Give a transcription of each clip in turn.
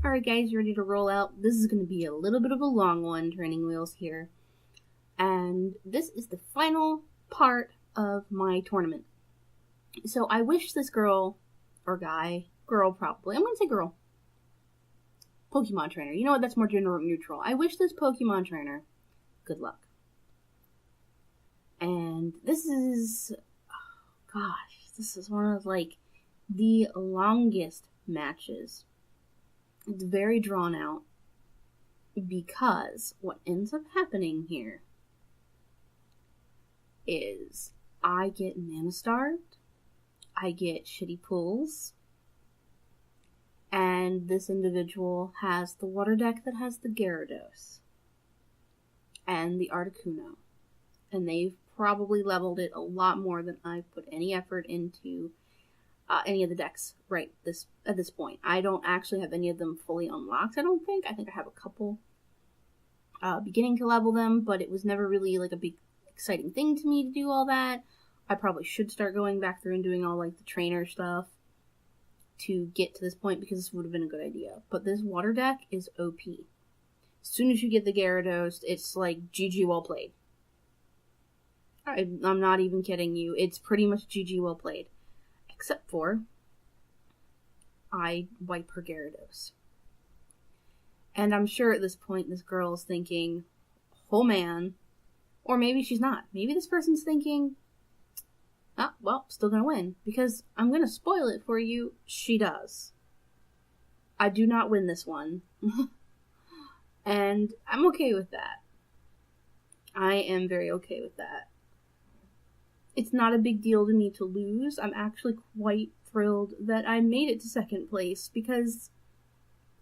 Alright guys, you ready to roll out? This is going to be a little bit of a long one, turning wheels here. And this is the final part of my tournament. So I wish this girl, or guy, girl probably, I'm going to say girl, Pokemon trainer. You know what, that's more gender neutral. I wish this Pokemon trainer good luck. And this is, this is one of like the longest matches. It's very drawn out because what ends up happening here is I get mana starved, I get shitty pulls, and this individual has the water deck that has the Gyarados and the Articuno, and they've probably leveled it a lot more than I've put any effort into any of the decks at this point. I don't actually have any of them fully unlocked, I don't think. I think I have a couple beginning to level them, but it was never really like a big exciting thing to me to do all that. I probably should start going back through and doing all like the trainer stuff to get to this point, because this would have been a good idea. But this water deck is OP. As soon as you get the Gyarados, it's like GG well played. I'm not even kidding you. It's pretty much GG well played. Except for I wipe her Gyarados. And I'm sure at this point this girl is thinking, oh man. Or maybe she's not. Maybe this person's thinking, well, still gonna win. Because I'm gonna spoil it for you. She does. I do not win this one. And I'm okay with that. I am very okay with that. It's not a big deal to me to lose. I'm actually quite thrilled that I made it to second place, because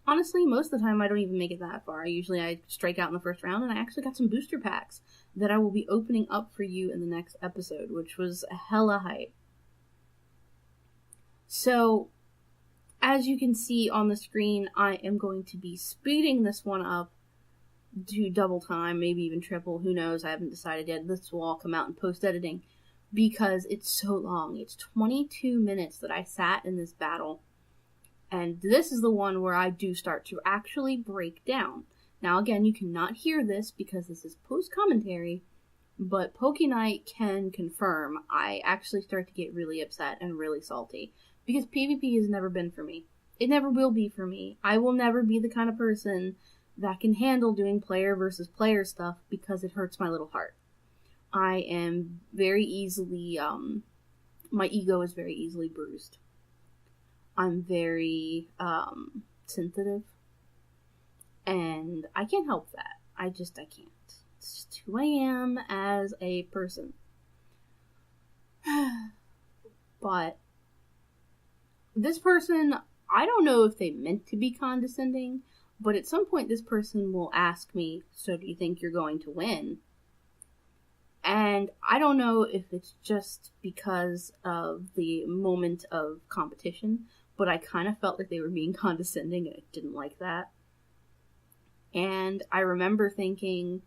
honestly, most of the time I don't even make it that far. Usually I strike out in the first round, and I actually got some booster packs that I will be opening up for you in the next episode, which was a hella hype. So, as you can see on the screen, I am going to be speeding this one up to double time, maybe even triple, who knows, I haven't decided yet. This will all come out in post-editing, because it's so long. It's 22 minutes that I sat in this battle. And this is the one where I do start to actually break down. Now again, you cannot hear this because this is post-commentary, but Pokeknight can confirm I actually start to get really upset and really salty. Because PvP has never been for me. It never will be for me. I will never be the kind of person that can handle doing player versus player stuff because it hurts my little heart. I am very easily, my ego is very easily bruised. I'm very, sensitive. And I can't help that. I can't. It's just who I am as a person. But this person, I don't know if they meant to be condescending, but at some point this person will ask me, so do you think you're going to win? And I don't know if it's just because of the moment of competition, but I kind of felt like they were being condescending, and I didn't like that. And I remember thinking,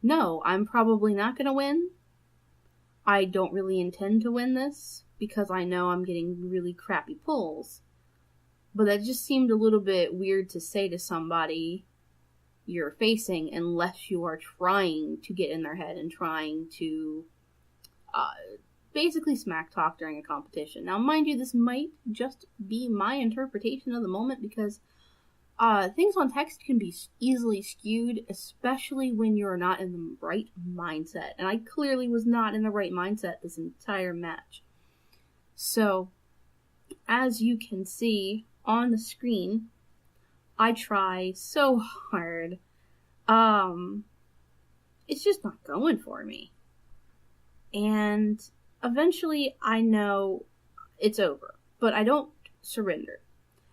no, I'm probably not going to win. I don't really intend to win this, because I know I'm getting really crappy pulls. But that just seemed a little bit weird to say to somebody you're facing, unless you are trying to get in their head and trying to basically smack talk during a competition. Now, mind you, this might just be my interpretation of the moment, because things on text can be easily skewed, especially when you're not in the right mindset. And I clearly was not in the right mindset this entire match. So, as you can see on the screen, I try so hard. It's just not going for me. And eventually I know it's over, but I don't surrender.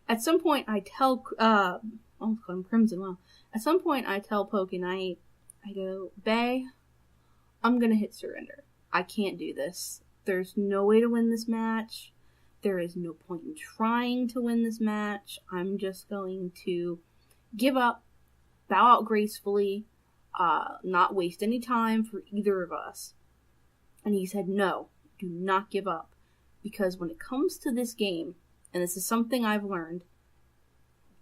At some point I tell, Crimson, wow. At some point I tell Pokeknight, I go, Bae, I'm gonna hit surrender. I can't do this. There's no way to win this match. There is no point in trying to win this match. I'm just going to give up, bow out gracefully, not waste any time for either of us. And he said, no, do not give up. Because when it comes to this game, and this is something I've learned,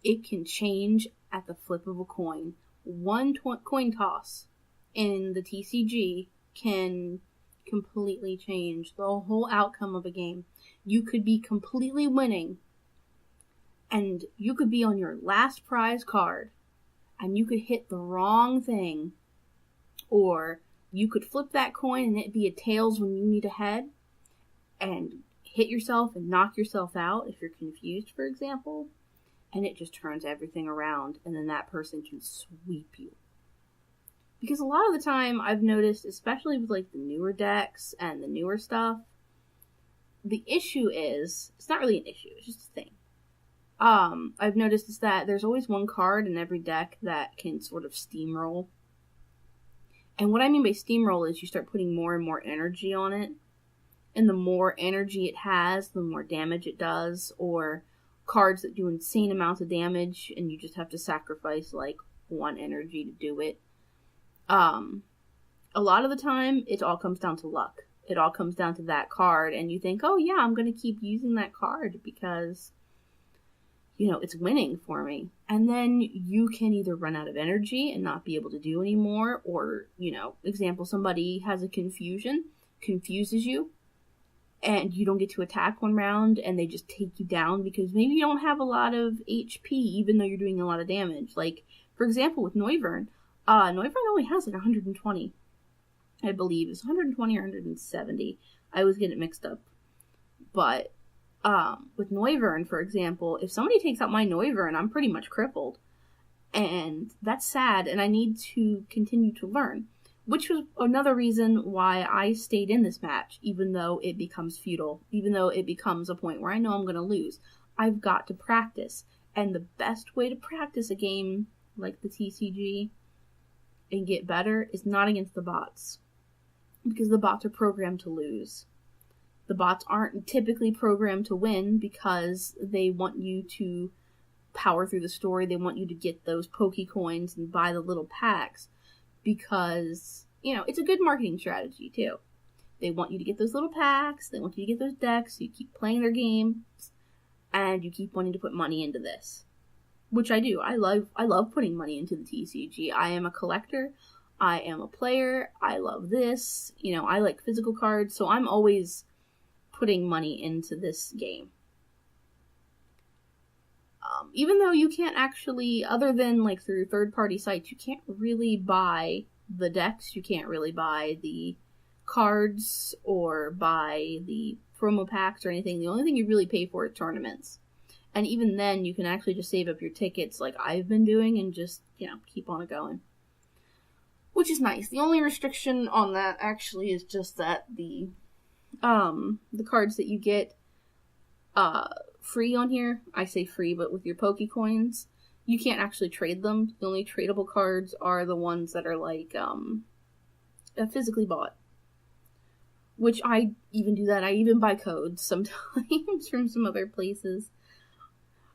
it can change at the flip of a coin. One coin toss in the TCG can completely change the whole outcome of a game. You could be completely winning, and you could be on your last prize card, and you could hit the wrong thing, or you could flip that coin and it be a tails when you need a head, and hit yourself and knock yourself out if you're confused, for example, and it just turns everything around, and then that person can sweep you. Because a lot of the time, I've noticed, especially with like the newer decks and the newer stuff, the issue is, it's not really an issue, it's just a thing. I've noticed is that there's always one card in every deck that can sort of steamroll. And what I mean by steamroll is you start putting more and more energy on it. And the more energy it has, the more damage it does. Or cards that do insane amounts of damage and you just have to sacrifice like one energy to do it. A lot of the time, it all comes down to luck. It all comes down to that card. And you think, oh yeah, I'm going to keep using that card because, you know, it's winning for me. And then you can either run out of energy and not be able to do anymore, or, you know, example, somebody has a confuses you, and you don't get to attack one round, and they just take you down because maybe you don't have a lot of HP, even though you're doing a lot of damage. Like, for example, with Noivern, Noivern only has like 120, I believe. It's 120 or 170. I always get it mixed up. But with Noivern, for example, if somebody takes out my Noivern, I'm pretty much crippled. And that's sad, and I need to continue to learn. Which was another reason why I stayed in this match, even though it becomes futile. Even though it becomes a point where I know I'm going to lose. I've got to practice. And the best way to practice a game like the TCG and get better is not against the bots. Because the bots are programmed to lose. The bots aren't typically programmed to win because they want you to power through the story. They want you to get those Poke Coins and buy the little packs because, you know, it's a good marketing strategy too. They want you to get those little packs. They want you to get those decks. So you keep playing their game and you keep wanting to put money into this, which I do. I love putting money into the TCG. I am a collector. I am a player. I love this. You know, I like physical cards, so I'm always putting money into this game. Even though you can't actually, other than like through third-party sites, you can't really buy the decks, you can't really buy the cards or buy the promo packs or anything. The only thing you really pay for is tournaments. And even then, you can actually just save up your tickets like I've been doing and just, you know, keep on it going. Which is nice. The only restriction on that actually is just that the cards that you get free on here, I say free, but with your Poke Coins, you can't actually trade them. The only tradable cards are the ones that are like physically bought. Which I even do that. I even buy codes sometimes from some other places.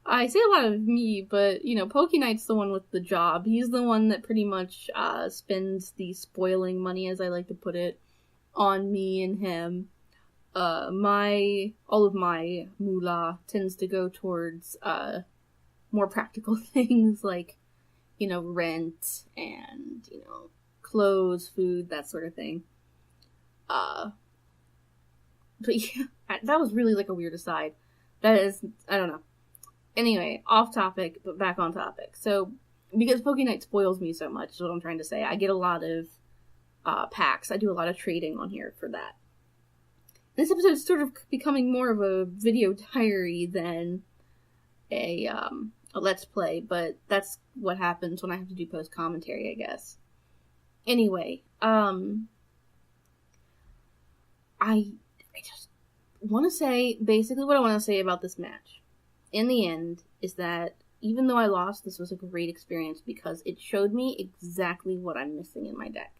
I say a lot of me, but, you know, Pokeknight's the one with the job. He's the one that pretty much spends the spoiling money, as I like to put it, on me and him. All of my moolah tends to go towards more practical things like, you know, rent and, you know, clothes, food, that sort of thing. But yeah, that was really like a weird aside. That is, I don't know. Anyway, off topic, but back on topic. So, because Pokeknight spoils me so much, is what I'm trying to say. I get a lot of packs. I do a lot of trading on here for that. This episode is sort of becoming more of a video diary than a Let's Play, but that's what happens when I have to do post-commentary, I guess. Anyway, I just want to say, basically what I want to say about this match, in the end, is that even though I lost, this was a great experience because it showed me exactly what I'm missing in my deck.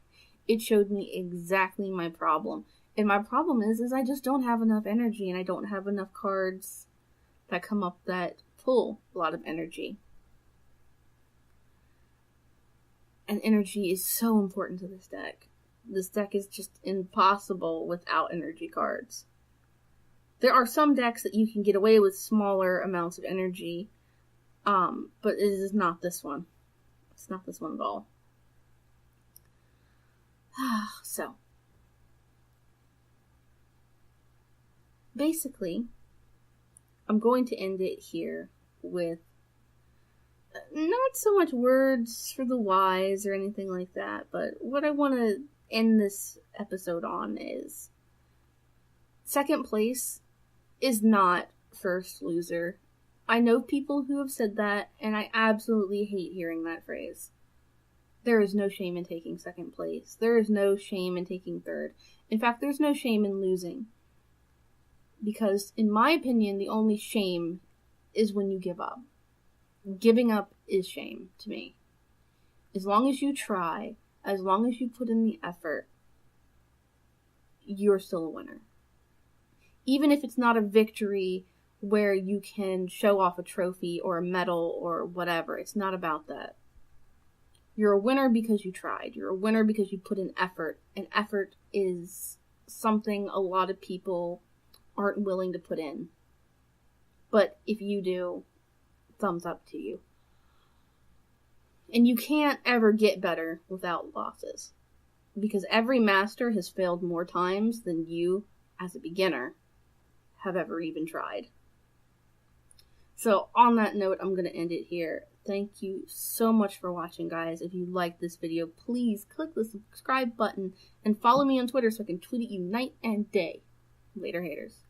It showed me exactly my problem. And my problem is I just don't have enough energy, and I don't have enough cards that come up that pull a lot of energy. And energy is so important to this deck. This deck is just impossible without energy cards. There are some decks that you can get away with smaller amounts of energy, But it is not this one. It's not this one at all. So, basically, I'm going to end it here with not so much words for the wise or anything like that, but what I want to end this episode on is second place is not first loser. I know people who have said that, and I absolutely hate hearing that phrase. There is no shame in taking second place. There is no shame in taking third. In fact, there's no shame in losing. Because, in my opinion, the only shame is when you give up. Giving up is shame to me. As long as you try, as long as you put in the effort, you're still a winner. Even if it's not a victory where you can show off a trophy or a medal or whatever, it's not about that. You're a winner because you tried. You're a winner because you put in effort. And effort is something a lot of people aren't willing to put in. But if you do, thumbs up to you. And you can't ever get better without losses. Because every master has failed more times than you, as a beginner, have ever even tried. So, on that note, I'm going to end it here. Thank you so much for watching, guys. If you liked this video, please click the subscribe button and follow me on Twitter so I can tweet at you night and day. Later, haters.